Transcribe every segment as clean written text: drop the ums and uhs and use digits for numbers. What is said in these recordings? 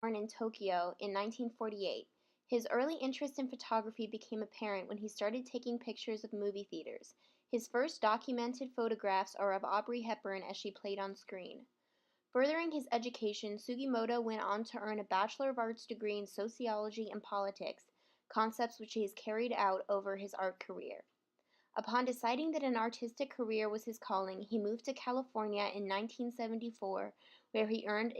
Born in Tokyo in 1948. His early interest in photography became apparent when he started taking pictures of movie theaters. His first documented photographs are of Audrey Hepburn as she played on screen. Furthering his education, Sugimoto went on to earn a Bachelor of Arts degree in sociology and politics, concepts which he has carried out over his art career. Upon deciding that an artistic career was his calling, he moved to California in 1974, where he earned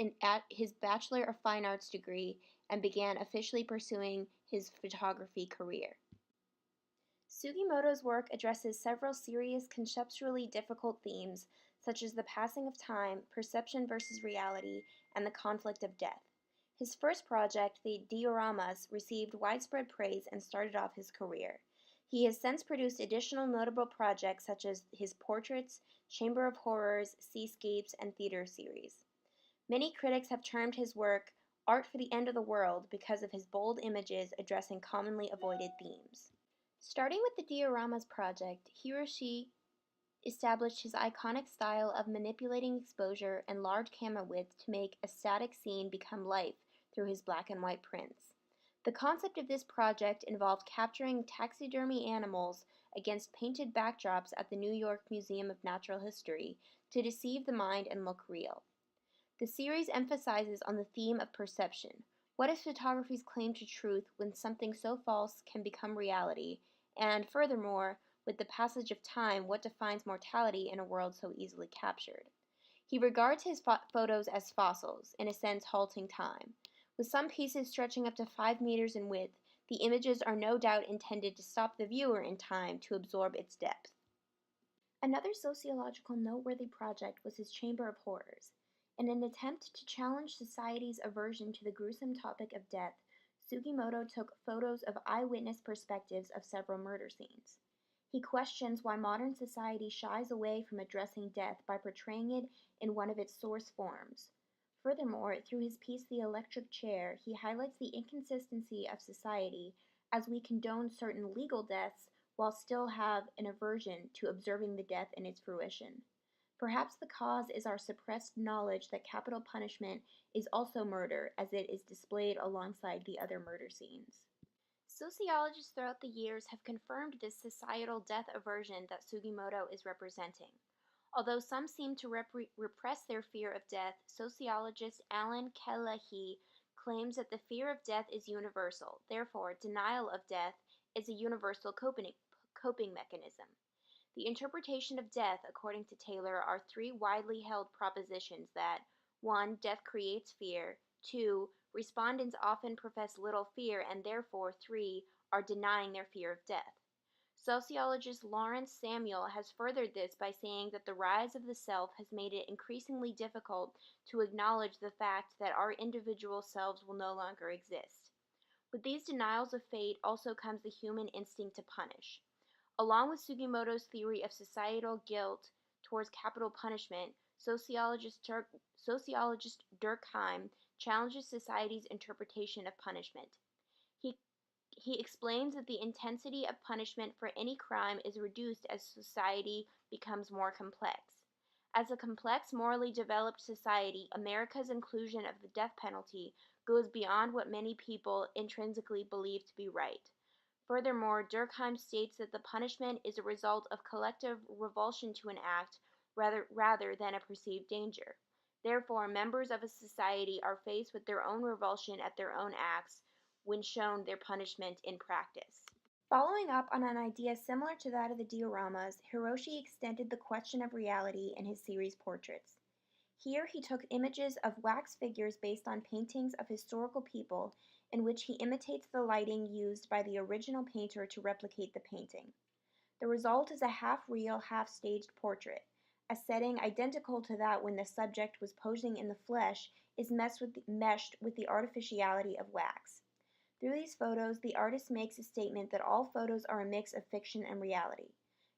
his Bachelor of Fine Arts degree and began officially pursuing his photography career. Sugimoto's work addresses several serious, conceptually difficult themes, such as the passing of time, perception versus reality, and the conflict of death. His first project, the dioramas, received widespread praise and started off his career. He has since produced additional notable projects such as his portraits, Chamber of Horrors, Seascapes, and theater series. Many critics have termed his work art for the end of the world because of his bold images addressing commonly avoided themes. Starting with the dioramas project, Hiroshi established his iconic style of manipulating exposure and large camera width to make a static scene become life through his black and white prints. The concept of this project involved capturing taxidermy animals against painted backdrops at the New York Museum of Natural History to deceive the mind and look real. The series emphasizes on the theme of perception. What is photography's claim to truth when something so false can become reality? And furthermore, with the passage of time, what defines mortality in a world so easily captured? He regards his photos as fossils, in a sense halting time. With some pieces stretching up to 5 meters in width, the images are no doubt intended to stop the viewer in time to absorb its depth. Another sociological noteworthy project was his Chamber of Horrors. In an attempt to challenge society's aversion to the gruesome topic of death, Sugimoto took photos of eyewitness perspectives of several murder scenes. He questions why modern society shies away from addressing death by portraying it in one of its source forms. Furthermore, through his piece The Electric Chair, he highlights the inconsistency of society as we condone certain legal deaths while still have an aversion to observing the death in its fruition. Perhaps the cause is our suppressed knowledge that capital punishment is also murder, as it is displayed alongside the other murder scenes. Sociologists throughout the years have confirmed this societal death aversion that Sugimoto is representing. Although some seem to repress their fear of death, sociologist Alan Kelehi claims that the fear of death is universal. Therefore, denial of death is a universal coping mechanism. The interpretation of death, according to Taylor, are three widely held propositions that 1. Death creates fear, 2. Respondents often profess little fear, and therefore 3. Are denying their fear of death. Sociologist Lawrence Samuel has furthered this by saying that the rise of the self has made it increasingly difficult to acknowledge the fact that our individual selves will no longer exist. With these denials of fate also comes the human instinct to punish. Along with Sugimoto's theory of societal guilt towards capital punishment, sociologist Durkheim challenges society's interpretation of punishment. He explains that the intensity of punishment for any crime is reduced as society becomes more complex. As a complex, morally developed society, America's inclusion of the death penalty goes beyond what many people intrinsically believe to be right. Furthermore, Durkheim states that the punishment is a result of collective revulsion to an act rather than a perceived danger. Therefore, members of a society are faced with their own revulsion at their own acts when shown their punishment in practice. Following up on an idea similar to that of the dioramas, Hiroshi extended the question of reality in his series Portraits. Here he took images of wax figures based on paintings of historical people in which he imitates the lighting used by the original painter to replicate the painting. The result is a half-real, half-staged portrait. A setting identical to that when the subject was posing in the flesh is meshed with the artificiality of wax. Through these photos, the artist makes a statement that all photos are a mix of fiction and reality.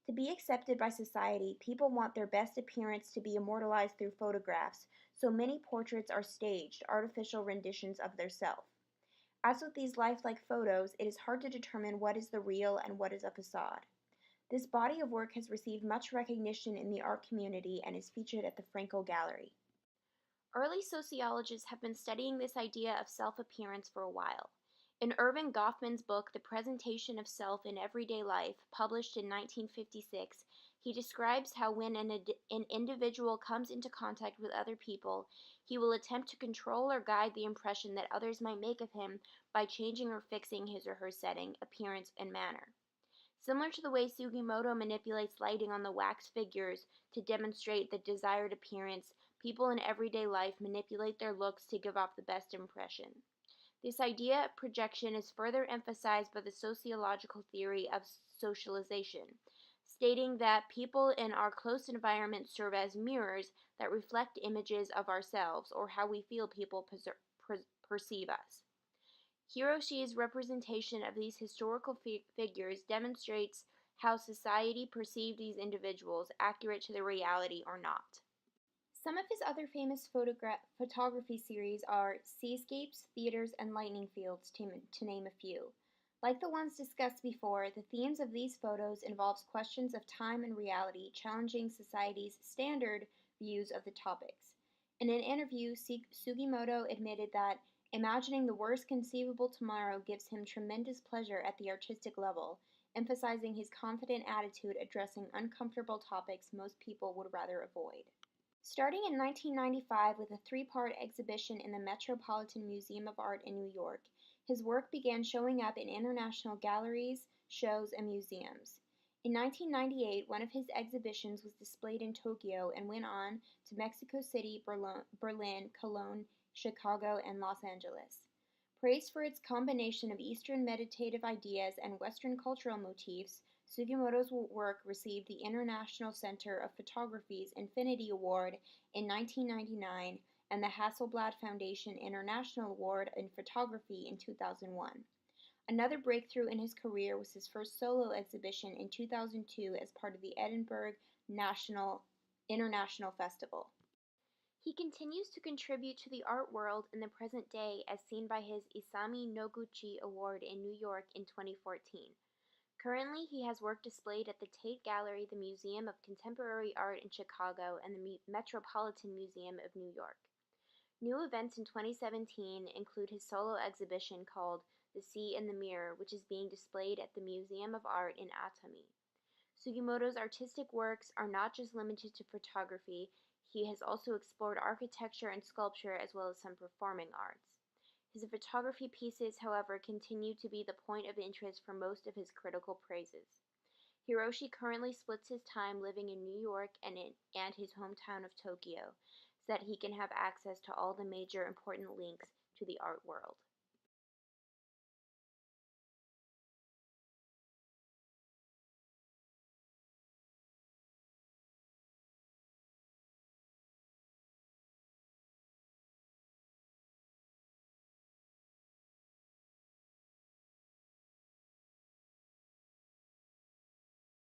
To be accepted by society, people want their best appearance to be immortalized through photographs, so many portraits are staged, artificial renditions of their self. As with these lifelike photos, it is hard to determine what is the real and what is a facade. This body of work has received much recognition in the art community and is featured at the Frankel Gallery. Early sociologists have been studying this idea of self-appearance for a while. In Irving Goffman's book, The Presentation of Self in Everyday Life, published in 1956, he describes how when an individual comes into contact with other people, he will attempt to control or guide the impression that others might make of him by changing or fixing his or her setting, appearance, and manner. Similar to the way Sugimoto manipulates lighting on the wax figures to demonstrate the desired appearance, people in everyday life manipulate their looks to give off the best impression. This idea of projection is further emphasized by the sociological theory of socialization, stating that people in our close environment serve as mirrors that reflect images of ourselves or how we feel people perceive us. Hiroshi's representation of these historical figures demonstrates how society perceived these individuals, accurate to the reality or not. Some of his other famous photography series are Seascapes, Theaters, and Lightning Fields, to name a few. Like the ones discussed before, the themes of these photos involves questions of time and reality, challenging society's standard views of the topics. In an interview, Sugimoto admitted that imagining the worst conceivable tomorrow gives him tremendous pleasure at the artistic level, emphasizing his confident attitude addressing uncomfortable topics most people would rather avoid. Starting in 1995 with a three-part exhibition in the Metropolitan Museum of Art in New York, his work began showing up in international galleries, shows, and museums. In 1998, one of his exhibitions was displayed in Tokyo and went on to Mexico City, Berlin, Cologne, Chicago, and Los Angeles. Praised for its combination of Eastern meditative ideas and Western cultural motifs, Sugimoto's work received the International Center of Photography's Infinity Award in 1999 and the Hasselblad Foundation International Award in Photography in 2001. Another breakthrough in his career was his first solo exhibition in 2002 as part of the Edinburgh International Festival. He continues to contribute to the art world in the present day as seen by his Isami Noguchi Award in New York in 2014. Currently, he has work displayed at the Tate Gallery, the Museum of Contemporary Art in Chicago, and the Metropolitan Museum of New York. New events in 2017 include his solo exhibition called The Sea in the Mirror, which is being displayed at the Museum of Art in Atami. Sugimoto's artistic works are not just limited to photography. He has also explored architecture and sculpture as well as some performing arts. His photography pieces, however, continue to be the point of interest for most of his critical praises. Hiroshi currently splits his time living in New York and his hometown of Tokyo, so that he can have access to all the major important links to the art world.